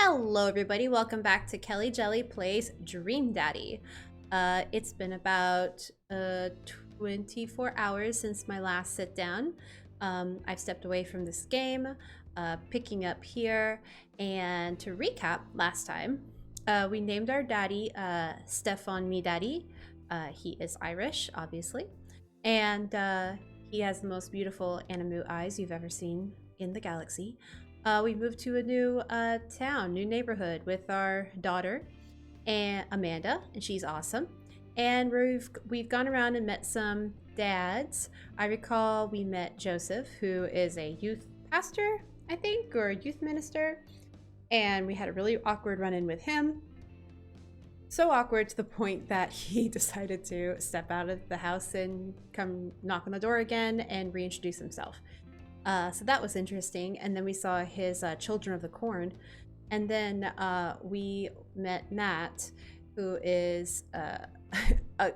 Hello everybody, welcome back to Kelli Jelly Plays Dream Daddy. It's been about 24 hours since my last sit down. I've stepped away from this game, picking up here, and to recap last time, we named our daddy Stefan Me Daddy. He is Irish, obviously, and he has the most beautiful animu eyes you've ever seen in the galaxy. We moved to a new town, new neighborhood with our daughter, and Amanda, and she's awesome. And we've gone around and met some dads. I recall we met Joseph, who is a youth pastor, I think, or a youth minister, and we had a really awkward run-in with him. So awkward to the point that he decided to step out of the house and come knock on the door again and reintroduce himself. So that was interesting. And then we saw his Children of the Corn. And then we met Matt, who is a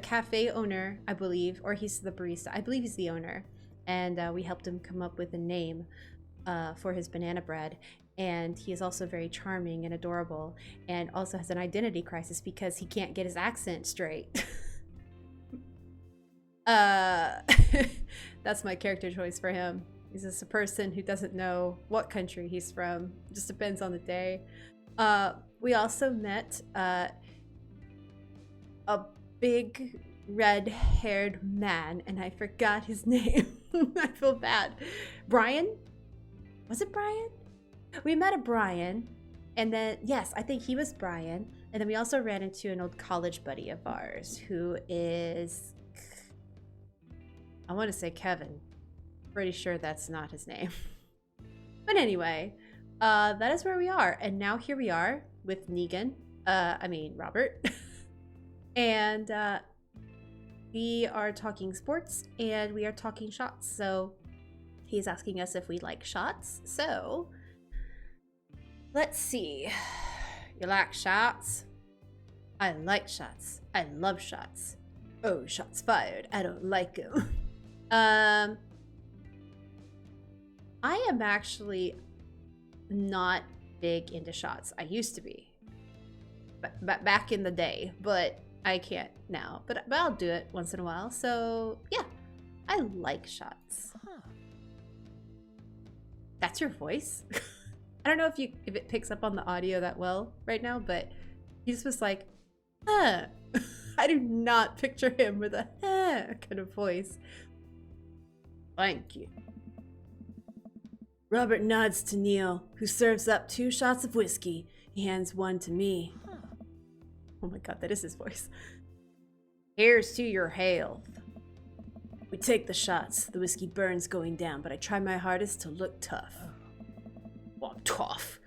cafe owner, I believe, or he's the barista. I believe he's the owner. And we helped him come up with a name for his banana bread. And he is also very charming and adorable, and also has an identity crisis because he can't get his accent straight. That's my character choice for him. He's just a person who doesn't know what country he's from. It just depends on the day. We also met a big red-haired man, and I forgot his name. I feel bad. Brian? Was it Brian? We met a Brian, and then, yes, I think he was Brian. And then we also ran into an old college buddy of ours who is, I want to say Kevin. Pretty sure that's not his name. But anyway, that is where we are. And now here we are with Robert. And we are talking sports and we are talking shots. So he's asking us if we like shots. So let's see. You like shots? I like shots. I love shots. Oh, shots fired. I don't like them. I am actually not big into shots. I used to be, but back in the day, but I can't now. But I'll do it once in a while. So yeah, I like shots. Huh. That's your voice? I don't know if it picks up on the audio that well right now, but he just was like, huh. I do not picture him with a kind of voice. Thank you. Robert nods to Neil, who serves up 2 shots of whiskey. He hands one to me. Huh. Oh my god, that is his voice. Here's to your health. We take the shots. The whiskey burns going down, but I try my hardest to look tough. Well, I'm tough.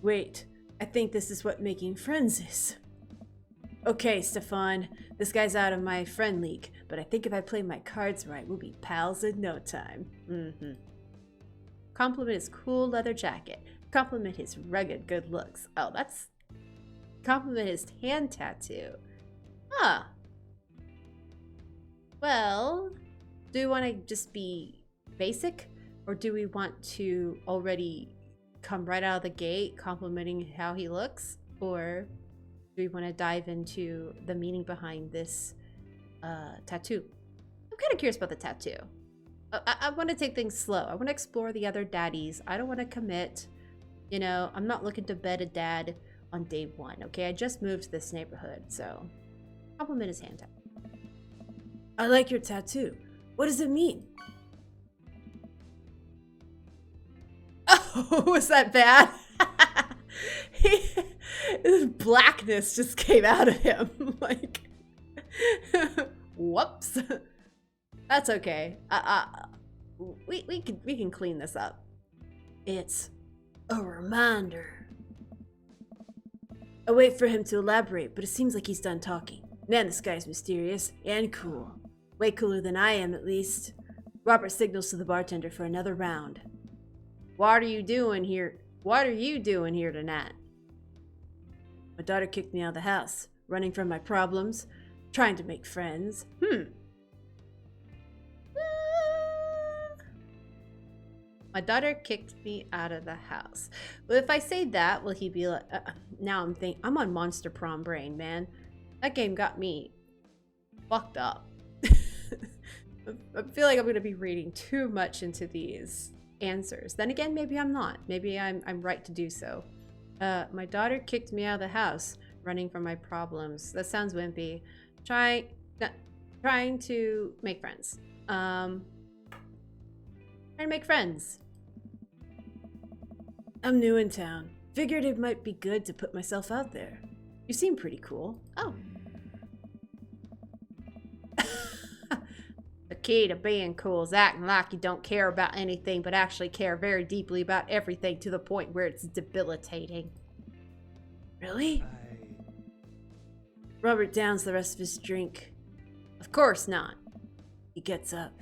Wait, I think this is what making friends is. Okay, Stefan, this guy's out of my friend league, but I think if I play my cards right, we'll be pals in no time. Compliment his cool leather jacket. Compliment his rugged good looks. Oh, that's... Compliment his hand tattoo. Huh. Well, do we want to just be basic? Or do we want to already come right out of the gate complimenting how he looks? Or do we want to dive into the meaning behind this tattoo? I'm kind of curious about the tattoo. I want to take things slow. I want to explore the other daddies. I don't want to commit. You know, I'm not looking to bed a dad on day 1, okay? I just moved to this neighborhood, so compliment his hand tattoo. I like your tattoo. What does it mean? Oh, was that bad? This blackness just came out of him. Like, whoops. That's okay. We can clean this up. It's a reminder. I wait for him to elaborate, but it seems like he's done talking. Man, this guy's mysterious and cool. Way cooler than I am, at least. Robert signals to the bartender for another round. What are you doing here? What are you doing here tonight? My daughter kicked me out of the house, running from my problems, trying to make friends. My daughter kicked me out of the house. But if I say that, will he be like, now I'm on Monster Prom brain, man. That game got me fucked up. I feel like I'm going to be reading too much into these answers. Then again, maybe I'm not. Maybe I'm right to do so. My daughter kicked me out of the house, running from my problems. That sounds wimpy. Trying to make friends. Trying to make friends. I'm new in town. Figured it might be good to put myself out there. You seem pretty cool. Oh. The key to being cool is acting like you don't care about anything, but actually care very deeply about everything to the point where it's debilitating. Really? Robert downs the rest of his drink. Of course not. He gets up.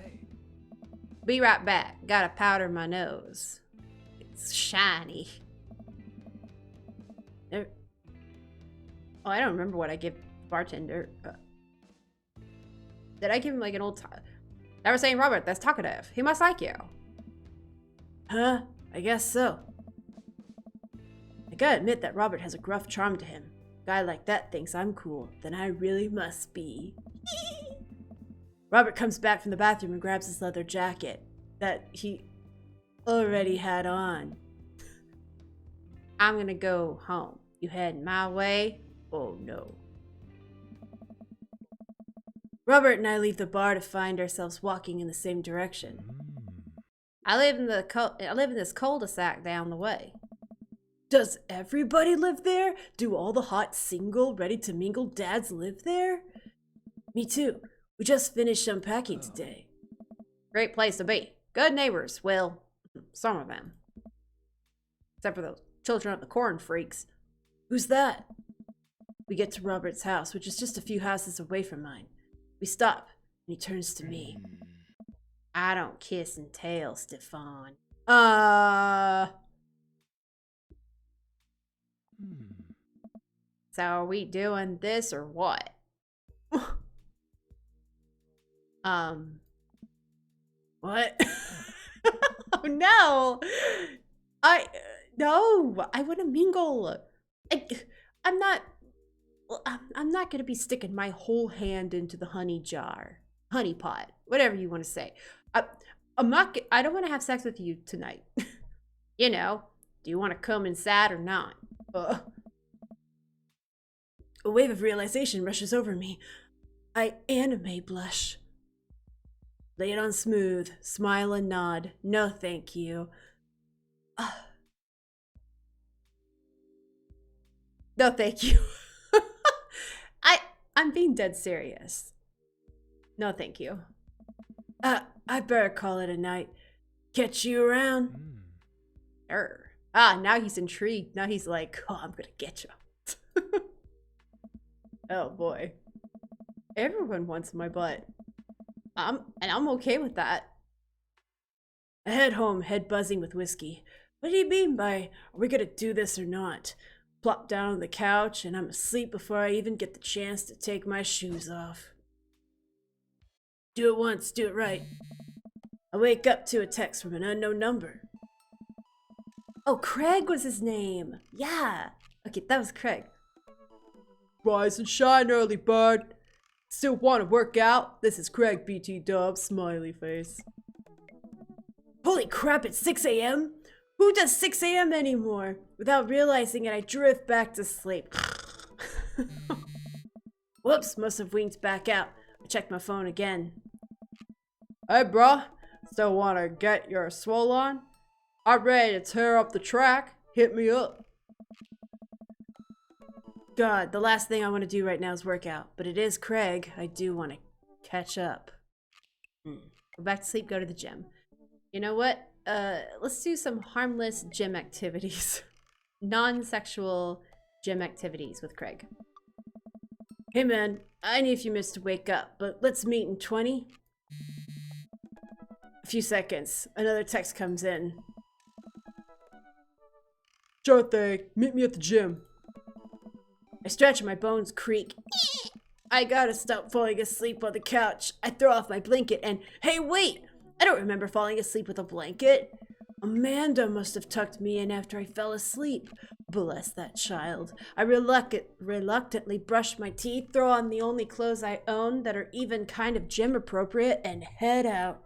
Be right back. Gotta powder my nose. It's shiny. Oh, I don't remember what I give Bartender. Did I give him like an old time? I was saying, Robert, that's talkative. He must like you. Huh? I guess so. I gotta admit that Robert has a gruff charm to him. A guy like that thinks I'm cool, then I really must be. Robert comes back from the bathroom and grabs his leather jacket that he already had on. I'm gonna go home. You heading my way? Oh no. Robert and I leave the bar to find ourselves walking in the same direction. I live in this cul-de-sac down the way. Does everybody live there? Do all the hot single, ready to mingle dads live there? Me too. We just finished unpacking today. Great place to be. Good neighbors. Well, some of them. Except for those children of the corn freaks. Who's that? We get to Robert's house, which is just a few houses away from mine. We stop, and he turns to me. I don't kiss and tell, Stefan. So are we doing this or what? What? Oh no! No! I want to mingle. I'm not gonna be sticking my whole hand into the honey pot, whatever you want to say. I don't want to have sex with you tonight. You know, do you want to come inside or not? A wave of realization rushes over me. I anime blush. Lay it on smooth, smile and nod. No, thank you. No, thank you. I'm being dead serious. No, thank you. I better call it a night. Catch you around. Now he's intrigued. Now he's like, oh, I'm gonna get you. Oh boy. Everyone wants my butt. And I'm okay with that. I head home, head buzzing with whiskey. What do you mean by, are we gonna do this or not? Plop down on the couch, and I'm asleep before I even get the chance to take my shoes off. Do it once, do it right. I wake up to a text from an unknown number. Oh, Craig was his name. Yeah. Okay, that was Craig. Rise and shine, early bird. Still want to work out? This is Craig, BT Dub, smiley face. Holy crap, it's 6 a.m.? Who does 6 a.m. anymore? Without realizing it, I drift back to sleep. Whoops, must have winked back out. I checked my phone again. Hey, bruh. Still wanna get your swole on? I'm ready to tear up the track. Hit me up. God, the last thing I want to do right now is work out. But it is Craig. I do want to catch up. Go back to sleep, go to the gym. You know what? Let's do some harmless gym activities. Non-sexual gym activities with Craig. Hey man, I need a few minutes to wake up, but let's meet in 20. A few seconds. Another text comes in. Sure thing. Meet me at the gym. I stretch and my bones creak. I gotta stop falling asleep on the couch. I throw off my blanket and, hey wait! I don't remember falling asleep with a blanket. Amanda must have tucked me in after I fell asleep. Bless that child. I reluctantly brush my teeth, throw on the only clothes I own that are even kind of gym appropriate, and head out.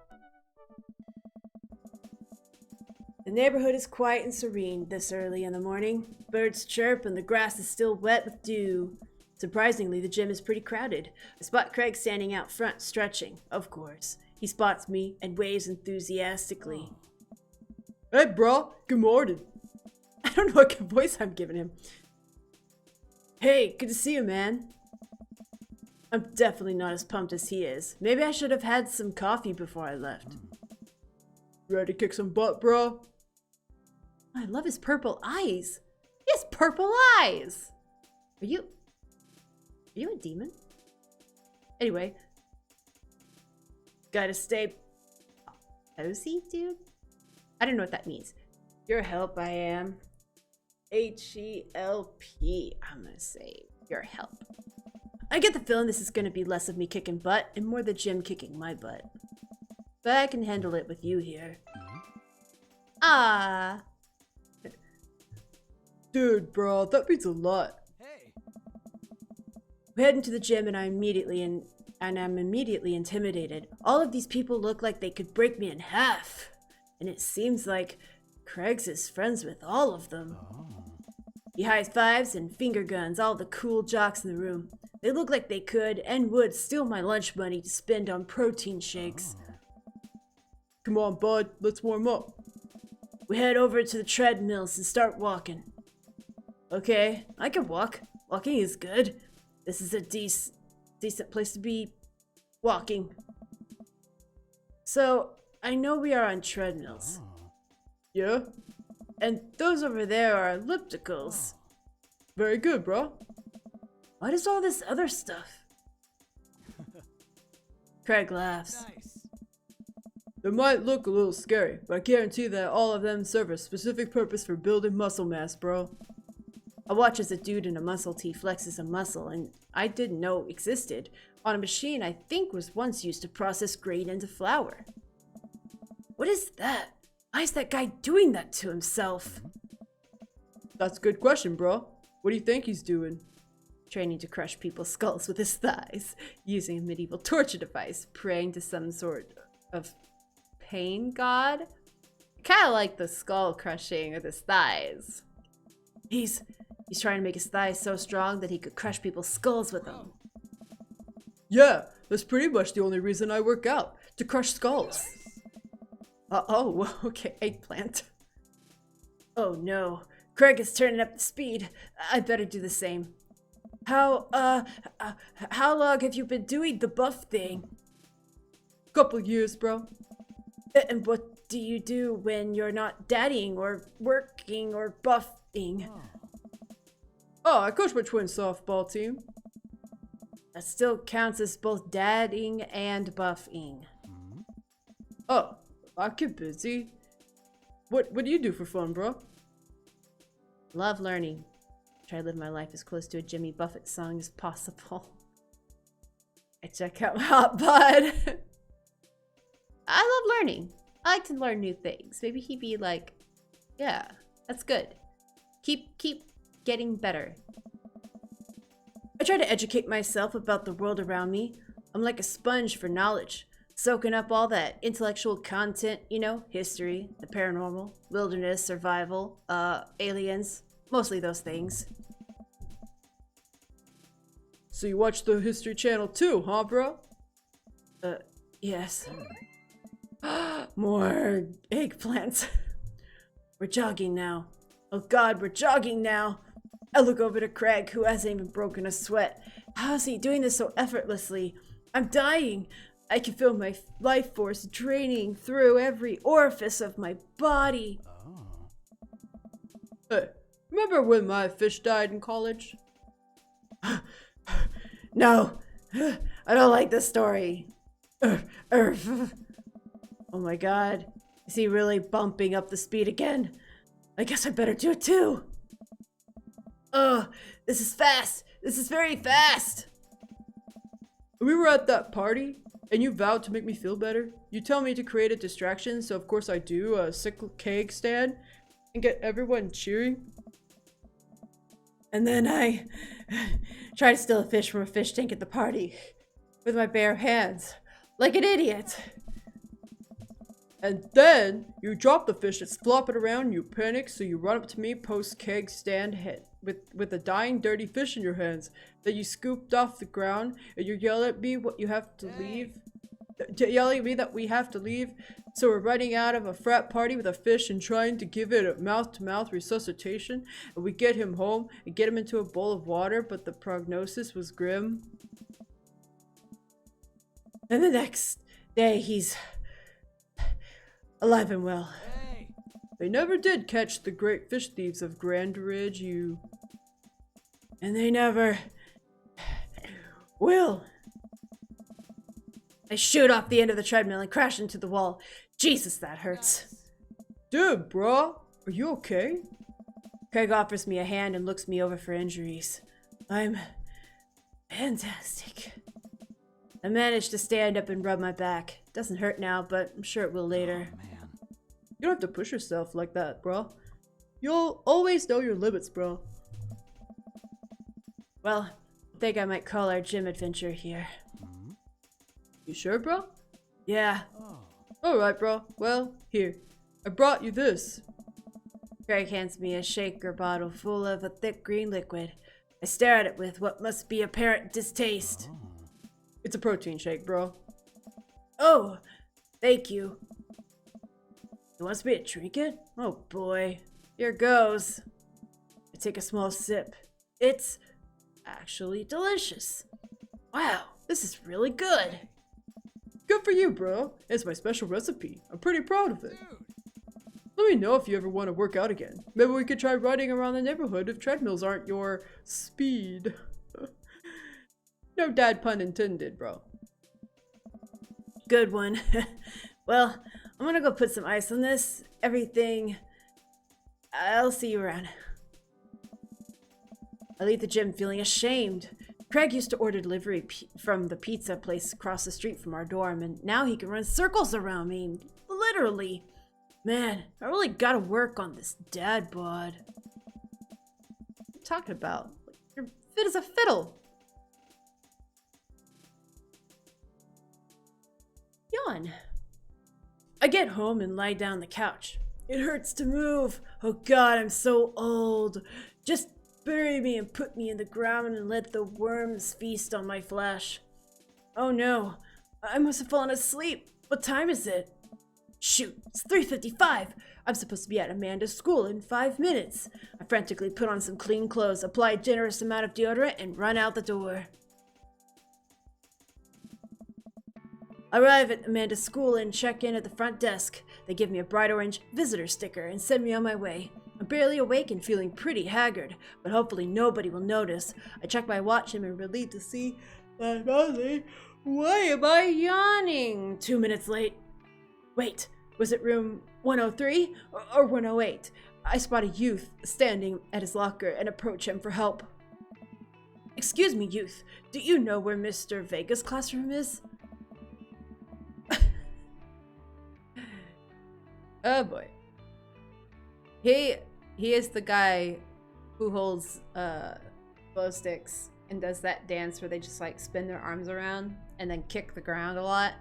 The neighborhood is quiet and serene this early in the morning. Birds chirp and the grass is still wet with dew. Surprisingly, the gym is pretty crowded. I spot Craig standing out front, stretching. Of course. He spots me and waves enthusiastically. Hey, bro. Good morning. I don't know what voice I'm giving him. Hey, good to see you, man. I'm definitely not as pumped as he is. Maybe I should have had some coffee before I left. Ready to kick some butt, bro? I love his purple eyes. He has purple eyes. Are you a demon? Anyway. Gotta stay posy, dude? I don't know what that means. Your help, I am. H-E-L-P. I'm gonna say your help. I get the feeling this is gonna be less of me kicking butt and more the gym kicking my butt. But I can handle it with you here. Ah. Dude, bro, that means a lot. Hey. We head into the gym and I'm immediately intimidated. All of these people look like they could break me in half. And it seems like Craig's is friends with all of them. Oh. He high fives and finger guns all the cool jocks in the room. They look like they could and would steal my lunch money to spend on protein shakes. Oh. Come on, bud, let's warm up. We head over to the treadmills and start walking. Okay, I can walk. Walking is good. This is a decent place to be walking. So, I know we are on treadmills. Oh. Yeah? And those over there are ellipticals. Oh. Very good, bro. What is all this other stuff? Craig laughs. Nice. They might look a little scary, but I guarantee that all of them serve a specific purpose for building muscle mass, bro. I watch as a dude in a muscle tee flexes a muscle and I didn't know existed on a machine I think was once used to process grain into flour. What is that? Why is that guy doing that to himself? That's a good question, bro. What do you think he's doing? Training to crush people's skulls with his thighs, using a medieval torture device, praying to some sort of pain god? I kind of like the skull crushing with his thighs. He's trying to make his thighs so strong that he could crush people's skulls with them. Yeah, that's pretty much the only reason I work out, to crush skulls. Oh, okay, eggplant. Oh no, Craig is turning up the speed. I better do the same. How long have you been doing the buff thing? Couple years, bro. And what do you do when you're not daddying or working or buffing? Oh, I coach my twin softball team. That still counts as both daddying and buffing. Oh, I get busy. What do you do for fun, bro? Love learning. Try to live my life as close to a Jimmy Buffett song as possible. I check out Hot Bud. I love learning. I like to learn new things. Maybe he'd be like, yeah, that's good. Keep getting better. I try to educate myself about the world around me. I'm like a sponge for knowledge, soaking up all that intellectual content, you know, history, the paranormal, wilderness, survival, aliens, mostly those things. So you watch the History Channel too, huh, bro? Yes. More eggplants. We're jogging now. Oh god, we're jogging now. I look over to Craig, who hasn't even broken a sweat. How is he doing this so effortlessly? I'm dying. I can feel my life force draining through every orifice of my body. Oh. Hey, remember when my fish died in college? No, I don't like this story. Oh my god, is he really bumping up the speed again? I guess I better do it too. Oh, this is fast. This is very fast. We were at that party. And you vowed to make me feel better? You tell me to create a distraction, so of course I do, a sick keg stand, and get everyone cheering. And then I try to steal a fish from a fish tank at the party with my bare hands, like an idiot. And then you drop the fish, it's flopping around, you panic, so you run up to me post keg stand head with a dying dirty fish in your hands that you scooped off the ground, and you yell at me what you have to leave. Yelling at me that we have to leave, so we're running out of a frat party with a fish and trying to give it a mouth-to-mouth resuscitation, and we get him home and get him into a bowl of water, but the prognosis was grim. And the next day he's alive and well. They never did catch the great fish thieves of Grand Ridge, and they never will. I shoot off the end of the treadmill and crash into the wall. Jesus, that hurts. Dude, bro, are you okay? Craig offers me a hand and looks me over for injuries. I'm fantastic. I managed to stand up and rub my back. Doesn't hurt now, but I'm sure it will later. Oh, man. You don't have to push yourself like that, bro. You'll always know your limits, bro. Well, I think I might call our gym adventure here. You sure, bro? Yeah. Oh. Alright, bro. Well, here. I brought you this. Craig hands me a shaker bottle full of a thick green liquid. I stare at it with what must be apparent distaste. Oh. It's a protein shake, bro. Oh, thank you. He wants me to drink it? Oh boy. Here goes. I take a small sip. It's actually delicious. Wow, this is really good. Good for you, bro. It's my special recipe. I'm pretty proud of it. Let me know if you ever want to work out again. Maybe we could try riding around the neighborhood if treadmills aren't your speed. No dad pun intended, bro. Good one. Well, I'm gonna go put some ice on this. Everything. I'll see you around. I leave the gym feeling ashamed. Craig used to order delivery from the pizza place across the street from our dorm, and now he can run circles around me. Literally. Man, I really gotta work on this dad bod. What are you talking about? You're fit as a fiddle. Yawn. I get home and lie down on the couch. It hurts to move. Oh God, I'm so old. Just bury me and put me in the ground and let the worms feast on my flesh. Oh no, I must have fallen asleep. What time is it? Shoot, it's 3:55. I'm supposed to be at Amanda's school in 5 minutes. I frantically put on some clean clothes, apply a generous amount of deodorant, and run out the door. I arrive at Amanda's school and check in at the front desk. They give me a bright orange visitor sticker and send me on my way. I'm barely awake and feeling pretty haggard, but hopefully nobody will notice. I check my watch and am relieved to see that nothing. Why am I yawning? 2 minutes late. Wait, was it room 103 or 108? I spot a youth standing at his locker and approach him for help. Excuse me, youth. Do you know where Mr. Vega's classroom is? Oh boy. He is the guy who holds glow sticks and does that dance where they just like spin their arms around and then kick the ground a lot.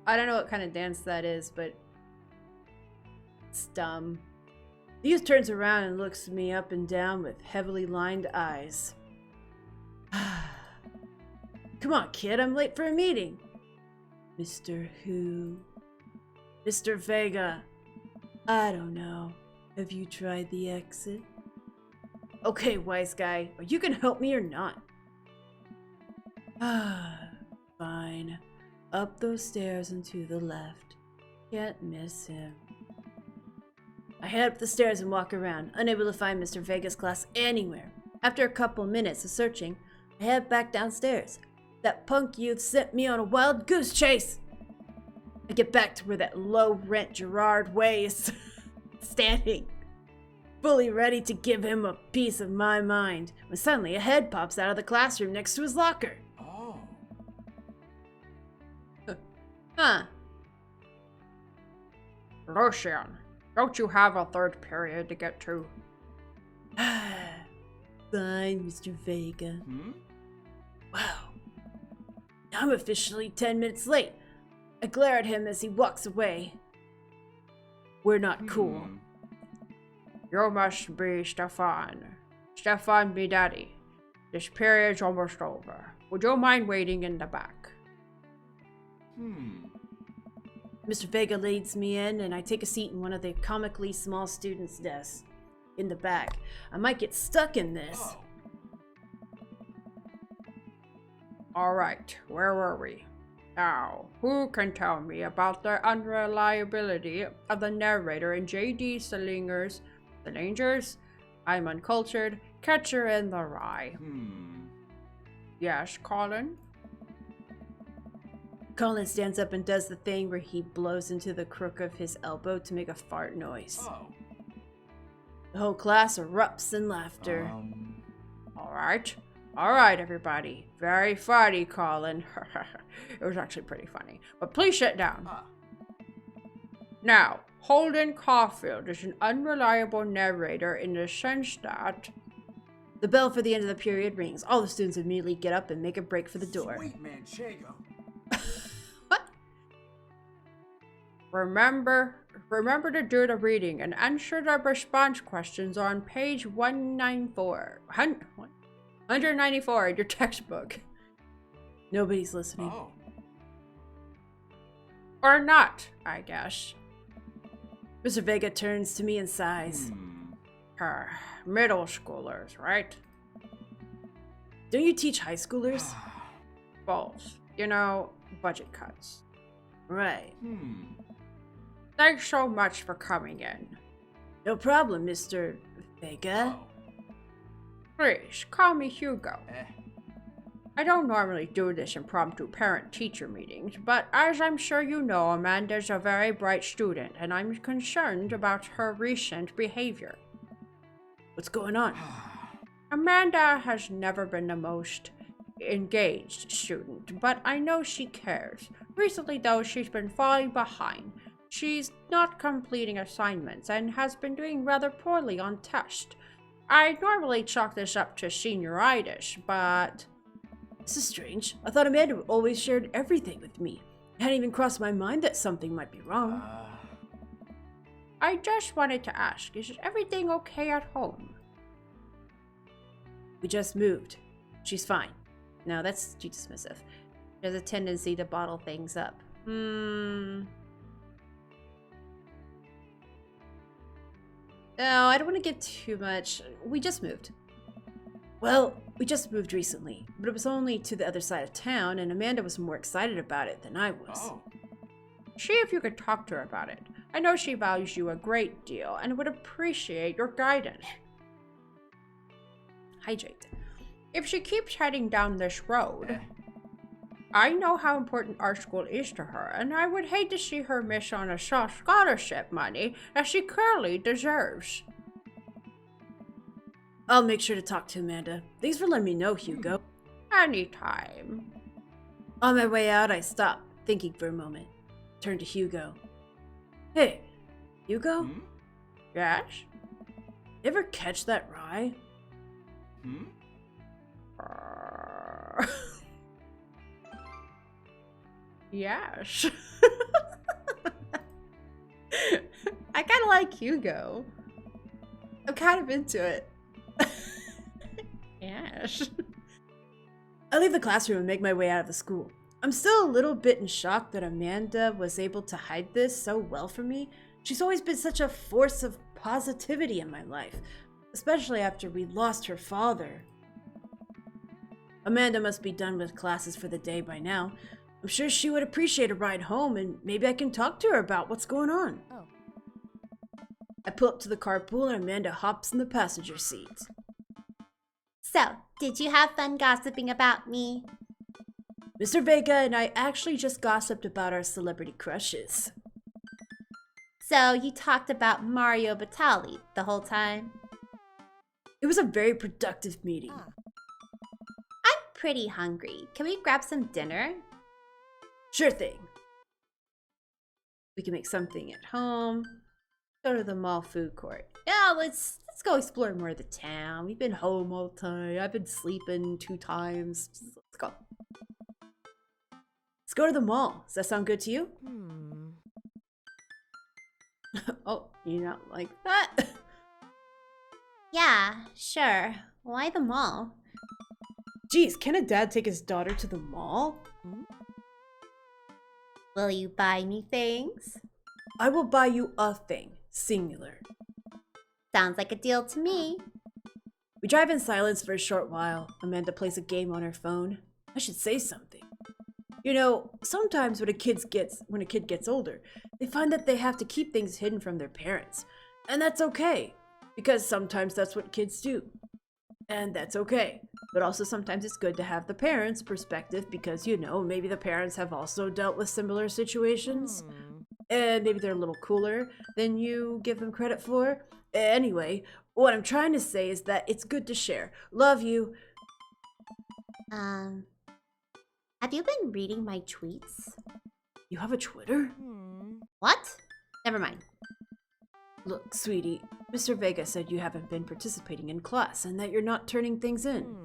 I don't know what kind of dance that is, but it's dumb. The youth turns around and looks me up and down with heavily lined eyes. Come on, kid, I'm late for a meeting. Mr. Who? Mr. Vega. I don't know. Have you tried the exit? Okay, wise guy, are you gonna help me or not? Fine. Up those stairs and to the left. Can't miss him. I head up the stairs and walk around, unable to find Mr. Vega's class anywhere. After a couple minutes of searching, I head back downstairs. That punk youth sent me on a wild goose chase. I get back to where that low-rent Gerard Way is standing, fully ready to give him a piece of my mind, when suddenly a head pops out of the classroom next to his locker. Oh. Huh. Lucian, don't you have a third period to get to? Fine, Mr. Vega. Wow. I'm officially 10 minutes late. I glare at him as he walks away. We're not cool. You must be Stefan. Stefan be daddy. This period's almost over. Would you mind waiting in the back? Mr. Vega leads me in, and I take a seat in one of the comically small students' desks in the back. I might get stuck in this. Alright, where were we? Now, who can tell me about the unreliability of the narrator in J.D. Salinger's The Dangers? I'm uncultured, catcher in the rye. Yes, Colin? Colin stands up and does the thing where he blows into the crook of his elbow to make a fart noise. The whole class erupts in laughter. Alright, everybody. Very funny, Colin. It was actually pretty funny. But please sit down. Now, Holden Caulfield is an unreliable narrator in the sense that... The bell for the end of the period rings. All the students immediately get up and make a break for the door. Sweet manchego. What? Remember to do the reading and answer the response questions on page 194. 194 in your textbook. Nobody's listening. Or not, I guess. Mr. Vega turns to me and sighs. Middle schoolers, right? Don't you teach high schoolers? Both. You know, budget cuts. Right. Thanks so much for coming in. No problem, Mr. Vega. Please, call me Hugo. I don't normally do this impromptu parent-teacher meetings, but as I'm sure you know, Amanda's a very bright student, and I'm concerned about her recent behavior. What's going on? Amanda has never been the most engaged student, but I know she cares. Recently, though, she's been falling behind. She's not completing assignments and has been doing rather poorly on tests. I normally chalk this up to senioritis, but... This is strange. I thought Amanda always shared everything with me. It hadn't even crossed my mind that something might be wrong. I just wanted to ask, is everything okay at home? We just moved. She's fine. No, that's too dismissive. There's a tendency to bottle things up. No, I don't want to get too much. We just moved. Well, we just moved recently, but it was only to the other side of town, and Amanda was more excited about it than I was. See if you could talk to her about it. I know she values you a great deal and would appreciate your guidance. Hydrate. If she keeps heading down this road, I know how important art school is to her, and I would hate to see her miss on a soft scholarship money that she clearly deserves. I'll make sure to talk to Amanda. Thanks for letting me know, Hugo. Anytime. On my way out, I stopped, thinking for a moment. Turned to Hugo. Hey, Hugo? Yes? You ever catch that rye? Yes. I kind of like Hugo. I'm kind of into it. Yes. I leave the classroom and make my way out of the school. I'm still a little bit in shock that Amanda was able to hide this so well from me. She's always been such a force of positivity in my life, especially after we lost her father. Amanda must be done with classes for the day by now. I'm sure she would appreciate a ride home, and maybe I can talk to her about what's going on. I pull up to the carpool and Amanda hops in the passenger seat. So, did you have fun gossiping about me? Mr. Vega and I actually just gossiped about our celebrity crushes. So, you talked about Mario Batali the whole time? It was a very productive meeting. I'm pretty hungry. Can we grab some dinner? Sure thing. We can make something at home. Go to the mall food court. Yeah, let's go explore more of the town. We've been home all the time. I've been sleeping 2 times. Let's go. Let's go to the mall. Does that sound good to you? Oh, you not like that? Yeah, sure. Why the mall? Geez, can a dad take his daughter to the mall? Will you buy me things? I will buy you a thing. Singular. Sounds like a deal to me. We drive in silence for a short while. Amanda plays a game on her phone. I should say something. You know, sometimes when a kid gets older, they find that they have to keep things hidden from their parents. And that's okay, because sometimes that's what kids do. And that's okay. But also sometimes it's good to have the parents' perspective because, you know, maybe the parents have also dealt with similar situations. And maybe they're a little cooler than you give them credit for. Anyway, what I'm trying to say is that it's good to share. Love you. Have you been reading my tweets? You have a Twitter? What? Never mind. Look, sweetie, Mr. Vega said you haven't been participating in class and that you're not turning things in.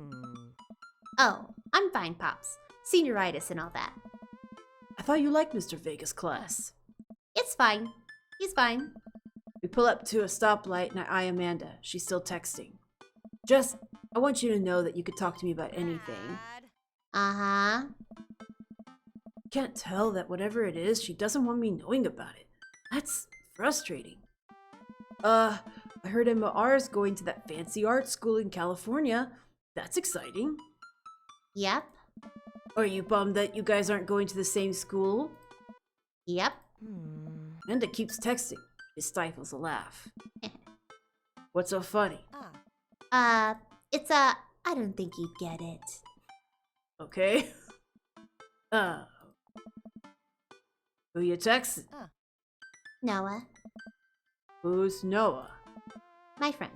Oh, I'm fine, Pops. Senioritis and all that. I thought you liked Mr. Vega's class. It's fine. He's fine. We pull up to a stoplight and I eye Amanda. She's still texting. Just, I want you to know that you could talk to me about anything. Uh-huh. Can't tell that whatever it is, she doesn't want me knowing about it. That's frustrating. I heard MR's going to that fancy art school in California. That's exciting. Yep. Are you bummed that you guys aren't going to the same school? Yep. Amanda keeps texting. She stifles a laugh. What's so funny? It's I don't think you'd get it. Okay. Who you texting? Noah, Who's Noah? my friend.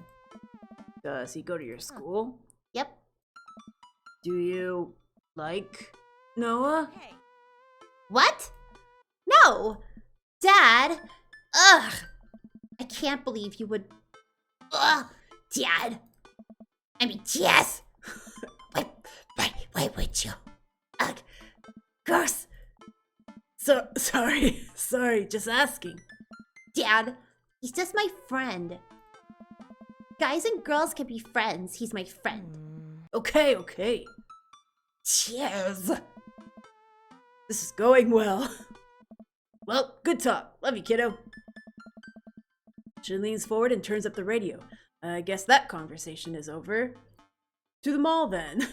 Does he go to your school? Yep. Do you like Noah? What? No! Dad! Ugh! I can't believe you would... Ugh! Dad! I mean, yes! Why would you? Ugh! Gross! So, sorry, just asking. Dad, he's just my friend. Guys and girls can be friends. He's my friend. Okay. Cheers! This is going well. Well, good talk. Love you, kiddo. She leans forward and turns up the radio. I guess that conversation is over. To the mall, then.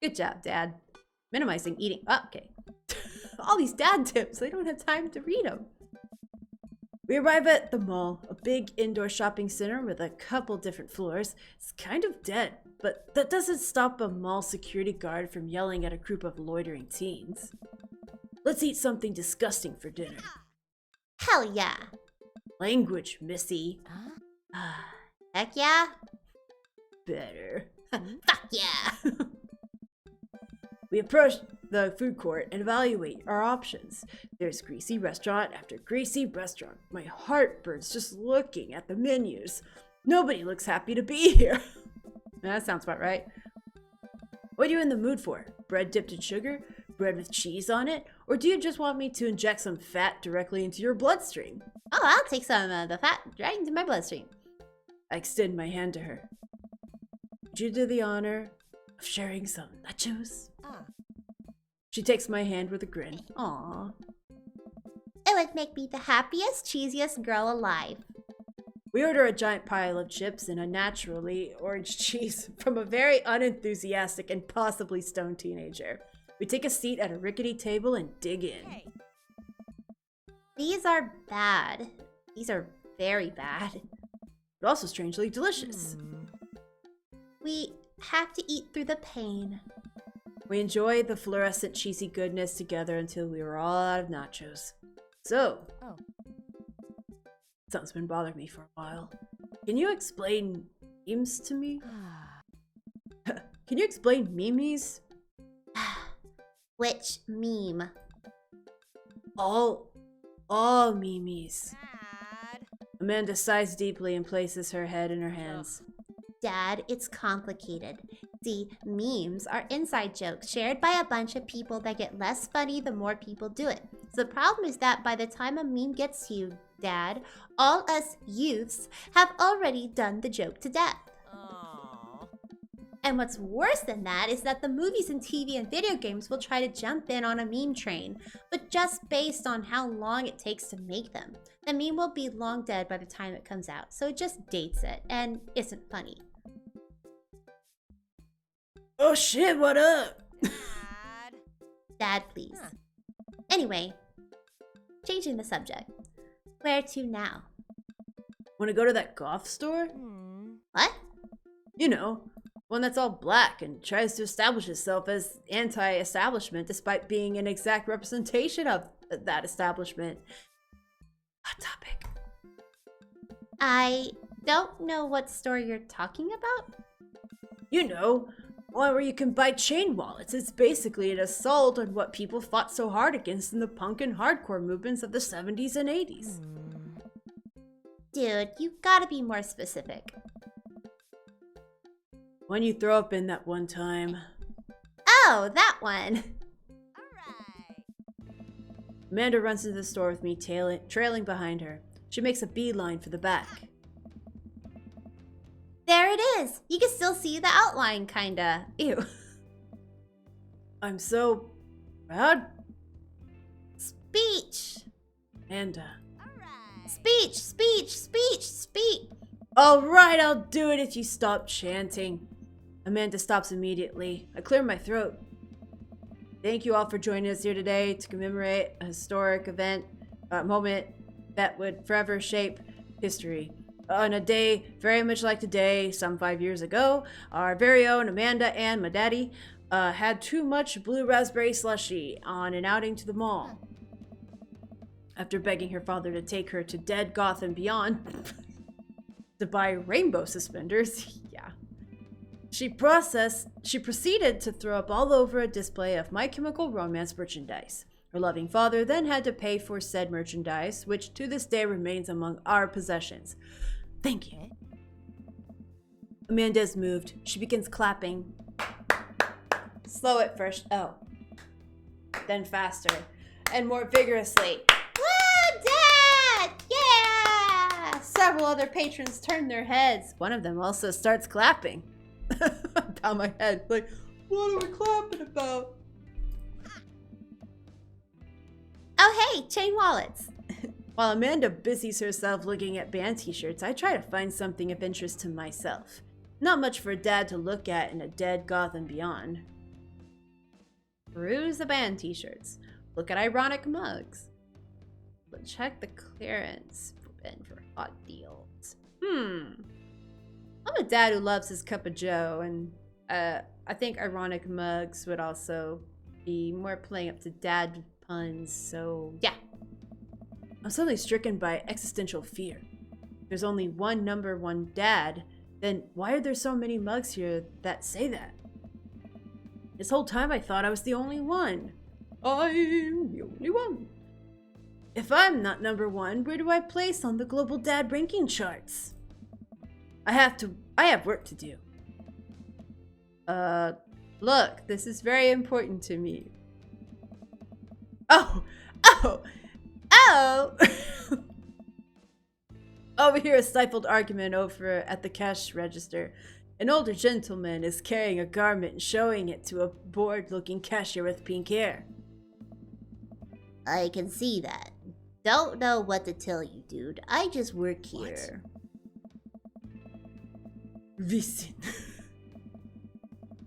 Good job, Dad. Minimizing eating. Oh, okay. All these dad tips. I don't have time to read them. We arrive at the mall, a big indoor shopping center with a couple different floors. It's kind of dead, but that doesn't stop a mall security guard from yelling at a group of loitering teens. Let's eat something disgusting for dinner. Hell yeah! Language, missy. Heck yeah! Better. Fuck yeah! We approach the food court and evaluate our options. There's greasy restaurant after greasy restaurant. My heart burns just looking at the menus. Nobody looks happy to be here. That sounds about right. What are you in the mood for? Bread dipped in sugar? Bread with cheese on it? Or do you just want me to inject some fat directly into your bloodstream? Oh, I'll take some of the fat right into my bloodstream. I extend my hand to her. Would you do the honor of sharing some nachos? She takes my hand with a grin. Aw. It would make me the happiest, cheesiest girl alive. We order a giant pile of chips and unnaturally orange cheese from a very unenthusiastic and possibly stoned teenager. We take a seat at a rickety table and dig in. These are bad. These are very bad. But also strangely delicious. We have to eat through the pain. We enjoy the fluorescent cheesy goodness together until we were all out of nachos. So, something's been bothering me for a while. Can you explain memes to me? Can you explain memes? Which meme? All All memes. Dad. Amanda sighs deeply and places her head in her hands. Dad, it's complicated. See, memes are inside jokes shared by a bunch of people that get less funny the more people do it. So the problem is that by the time a meme gets to you, Dad, all us youths have already done the joke to death. Aw. And what's worse than that is that the movies and TV and video games will try to jump in on a meme train, but just based on how long it takes to make them. The meme will be long dead by the time it comes out, so it just dates it and isn't funny. Oh shit, what up? Dad. Dad, please. Huh. Anyway, changing the subject. Where to now? Wanna go to that goth store? What? You know, one that's all black and tries to establish itself as anti-establishment despite being an exact representation of that establishment. Hot topic. I don't know what store you're talking about. You know, one where you can buy chain wallets. It's basically an assault on what people fought so hard against in the punk and hardcore movements of the 70s and 80s. Dude, you gotta be more specific. When you throw up in that one time. Oh, that one. Alright. Amanda runs into the store with me trailing behind her. She makes a beeline for the back. There it is. You can still see the outline, kinda. Ew. I'm so proud. Speech. Amanda. Alright. Speech, speech, speech, speech. Alright, I'll do it if you stop chanting. Amanda stops immediately. I clear my throat. Thank you all for joining us here today to commemorate a historic moment that would forever shape history. On a day very much like today, some 5 years ago, our very own Amanda and my daddy had too much blue raspberry slushy on an outing to the mall. After begging her father to take her to Dead Goth and Beyond to buy rainbow suspenders, yeah. She proceeded to throw up all over a display of My Chemical Romance merchandise. Her loving father then had to pay for said merchandise, which to this day remains among our possessions. Thank you. Amanda is moved. She begins clapping. Slow at first. Oh. Then faster. And more vigorously. Woo, Dad! Yeah! Several other patrons turn their heads. One of them also starts clapping. I pound my head. Like, what are we clapping about? Oh, hey, chain wallets. While Amanda busies herself looking at band t-shirts, I try to find something of interest to myself. Not much for Dad to look at in a Dead Goth and Beyond. Peruse the band t-shirts. Look at ironic mugs. But check the clearance bin for hot deals. I'm a dad who loves his cup of joe, and I think ironic mugs would also be more playing up to dad puns, so yeah. I'm suddenly stricken by existential fear. There's only one number one dad, then why are there so many mugs here that say that? This whole time I thought I was the only one. I'm the only one. If I'm not number one, where do I place on the global dad ranking charts? I have work to do. Look, this is very important to me. Oh! Overhear a stifled argument over at the cash register. An older gentleman is carrying a garment and showing it to a bored-looking cashier with pink hair. I can see that. Don't know what to tell you, dude. I just work here. Listen.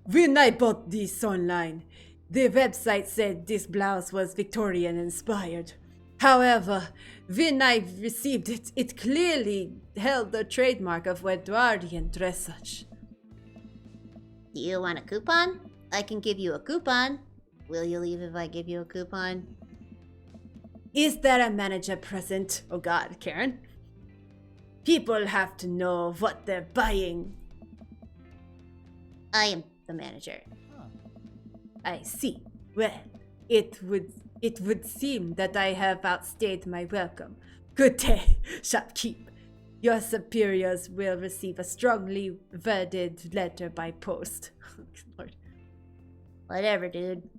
When I bought this online, the website said this blouse was Victorian inspired. However, when I received it, it clearly held the trademark of Edwardian dressage. Do you want a coupon? I can give you a coupon. Will you leave if I give you a coupon? Is there a manager present? Oh god, Karen. People have to know what they're buying. I am the manager. I see. Well, it would It would seem that I have outstayed my welcome. Good day, shopkeep. Your superiors will receive a strongly worded letter by post. Lord. Whatever, dude.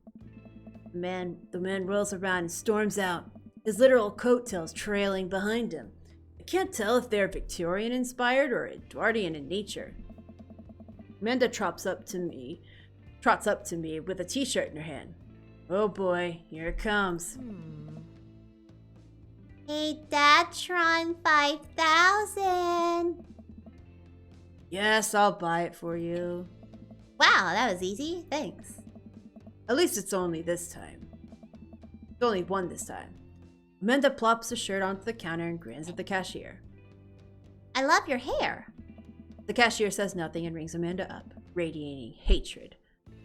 The man rolls around and storms out, his literal coattails trailing behind him. I can't tell if they're Victorian inspired or Edwardian in nature. Amanda trots up to me with a t-shirt in her hand. Oh boy, here it comes. Hey, Datron 5000. Yes, I'll buy it for you. Wow, that was easy. Thanks. At least it's only this time. It's only one this time. Amanda plops the shirt onto the counter and grins at the cashier. I love your hair. The cashier says nothing and rings Amanda up, radiating hatred.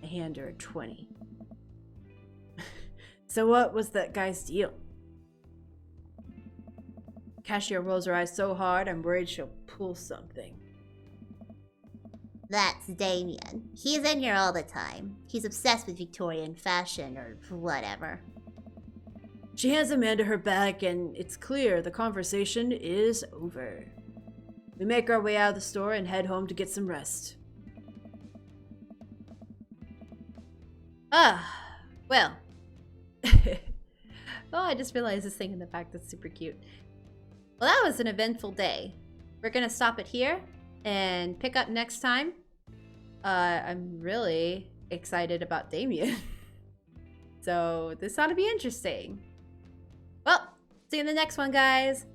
I hand her a 20. So what was that guy's deal? Cashier rolls her eyes so hard I'm worried she'll pull something. That's Damien. He's in here all the time. He's obsessed with Victorian fashion or whatever. She hands Amanda her bag and it's clear the conversation is over. We make our way out of the store and head home to get some rest. Well. Oh, I just realized this thing in the back that's super cute. Well, that was an eventful day. We're gonna stop it here and pick up next time. I'm really excited about Damien. So this ought to be interesting. Well, see you in the next one, guys.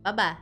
Bye-bye.